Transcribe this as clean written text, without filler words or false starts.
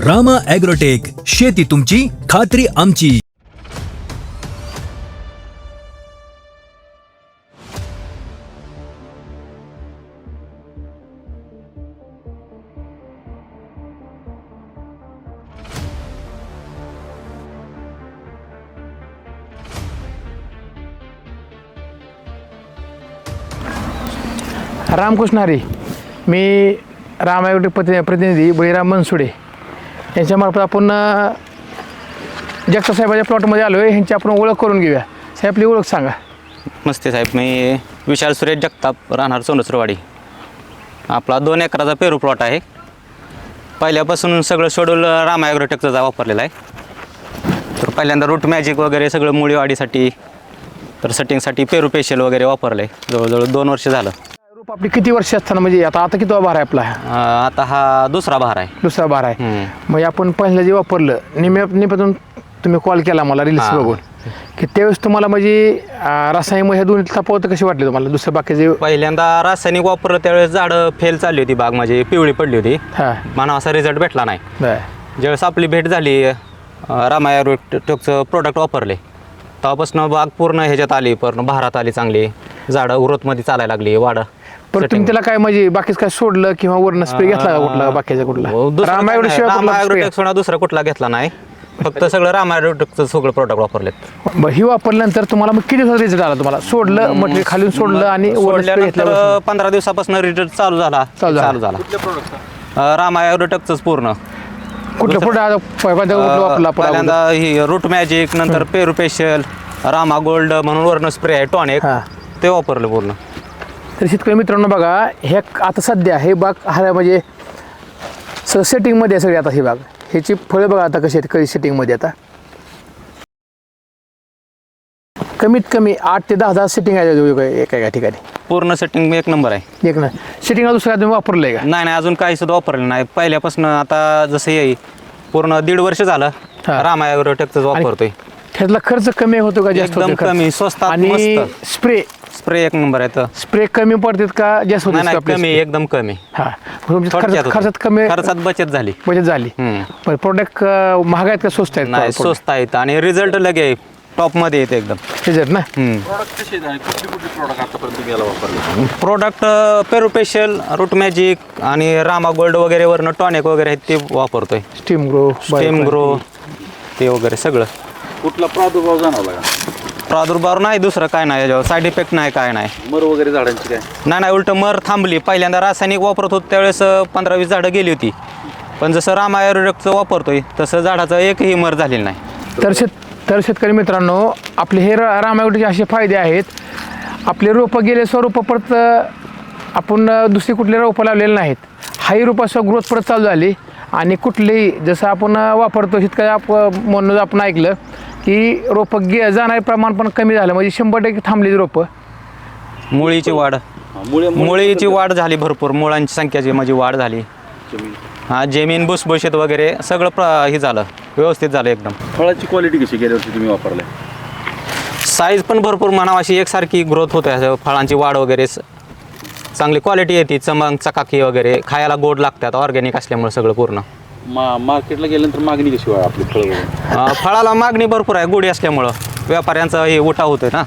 Rama agrotech, शेती तुमची, खात्री आमची. रामकृष्ण हरी. मी राम ॲग्रोटेक प्रतिनिधी बळीराम मनसुडे यांच्यामार्फत आपण जगताप साहेबाच्या प्लॉटमध्ये आलो आहे. ह्यांची आपण ओळख करून घेऊया. साहेब आपली ओळख सांगा. नमस्ते साहेब, मी विशाल सुरेश जगताप, राहणार सोनसरवाडी. आपला 2 एकराचा पेरू प्लॉट आहे. पहिल्यापासून सगळं शेड्यूल राम ॲग्रोटेकचा वापरलेला आहे. तर पहिल्यांदा रूट मॅजिक वगैरे सगळं मुळी वाढीसाठी, तर सेटिंगसाठी पेरू पेशल वगैरे वापरलं आहे. जवळजवळ 2 वर्ष झालं. रूप आपली किती वर्ष असताना, म्हणजे आता किती भार आहे आपला? आता हा दुसरा बहार आहे. दुसरा भार आहे. मग आपण पहिलं जे वापरलं निम्यातून तुम्ही कॉल केला मला रील्स बघून, की त्यावेळेस तुम्हाला म्हणजे रासायनिक ह्या दोन्ही तफावत कशी वाटली तुम्हाला? दुसरं बाकीचे पहिल्यांदा रासायनिक वापरलं त्यावेळेस झाडं फेल चालली होती, बाग माझी पिवळी पडली होती. मला असा रिझल्ट भेटला नाही. ज्यावेळेस आपली भेट झाली, राम ॲग्रोटेकचं प्रोडक्ट वापरले, तेव्हापासून बाग पूर्ण ह्याच्यात आली, पूर्ण बहारात आली, चांगली झाडं ग्रोथमध्ये चालायला लागली, वाढ. पण तुम्ही त्याला काय म्हणजे बाकीच काय सोडलं किंवा वरण स्प्रे घेतला का कुठला बाकीचा कुठला? राम ॲग्रोटेक सोडा दुसरा कुठला घेतला नाही, फक्त सगळं राम ॲग्रोटेकचं सगळं प्रोडक्ट वापरलेत. ही वापरल्यानंतर तुम्हाला मग किती दिवसात रिझल्ट आला? तुम्हाला सोडलं मटेरियल खालून सोडलं आणि सोडल्यानंतर 15 दिवसापासून रिझल्ट चालू झाला. राम ॲग्रोटेकचंच पूर्ण. कुठलं प्रोडक्ट वापरला? पहिल्यांदा ही रूट मॅजिक, नंतर पेरू पेशल, रामा गोल्ड म्हणून वर्ण स्प्रे आहे टॉनिक, ते वापरलं पूर्ण. तर शेतकरी मित्रांनो बघा, हे आता सध्या हे बाग हा म्हणजे सगळं सेटिंगमध्ये आहे सगळी. आता ही बाग ह्याची फळं बघा आता कशी आहेत, कधी सेटिंगमध्ये. आता कमीत कमी 8 ते 10 सेटिंग आहे एका ठिकाणी. पूर्ण सेटिंग एक नंबर आहे. एक ना सेटिंगला दुसरं तुम्ही वापरलं आहे का? नाही, अजून काही सुद्धा वापरलं नाही. पहिल्यापासून आता जसं येईल पूर्ण 1.5 वर्ष झालं राम ॲग्रोटेकच वापरतोय. त्यातला खर्च कमी होतो का जास्त? एकदम कमी, स्वस्त. आणि स्प्रे एक नंबर आहे. स्प्रे कमी पडतात का जास्त होतात? नाही, कमी, एकदम कमी. खर्चात कमी, खर्चात बचत झाली. पण प्रोडक्ट महाग आहेत का स्वस्त आहेत? नाही, स्वस्त आहेत आणि रिझल्ट लगे टॉप मध्ये येते एकदम रिझल्ट ना. प्रोडक्ट पेरू पेशल, रूट मॅजिक आणि रामा गोल्ड वगैरे वरनं टॉनिक वगैरे आहेत ते वापरतोय. स्टीम ग्रो ते वगैरे सगळं. कुठला प्रादुर्भाव जाणवला का? प्रादुर्भाव नाही, दुसरं काय नाही, याच्यावर साईड इफेक्ट नाही, काय नाही. मर वगैरे झाडांची काय? नाही, उलट मर थांबली. पहिल्यांदा रासायनिक वापरत होतो त्यावेळेस 15-20 झाडं गेली होती, पण जसं राम ॲग्रोटेकचं वापरतोय तसं झाडाचं एकही मर झालेलं नाही. तर शेतकरी मित्रांनो, आपले हे राम ॲग्रोटेकचे असे फायदे आहेत. आपले रोपं गेले स्वरूप परत आपण दुसरी कुठली रोपं लावलेली नाहीत. हाही रोपाचं ग्रोथ परत चालू झाली. आणि कुठलेही जसं आपण वापरतो शेतकरी म्हणून आपण ऐकलं की रोपं जाणारे प्रमाण पण कमी झालं, म्हणजे 100% थांबली रोपं. मुळीची वाढ झाली भरपूर. मुळांची संख्याची माझी वाढ झाली. जमीन भुसभुशीत वगैरे सगळं हे झालं, व्यवस्थित झालं एकदम. फळाची क्वालिटी कशी गेल्या वर्षी तुम्ही वापरले? साईज पण भरपूर म्हणावं अशी एकसारखी ग्रोथ होते. फळांची वाढ वगैरे चांगली क्वालिटी येते, चमक चकाकी वगैरे, खायला गोड लागतात ऑर्गॅनिक असल्यामुळे सगळं पूर्ण. मार्केटला गेल्यानंतर मागणी कशी आपली फळाला? फळाला मागणी भरपूर आहे, गोडी असल्यामुळं व्यापाऱ्यांचा हे उठाव होतोय ना.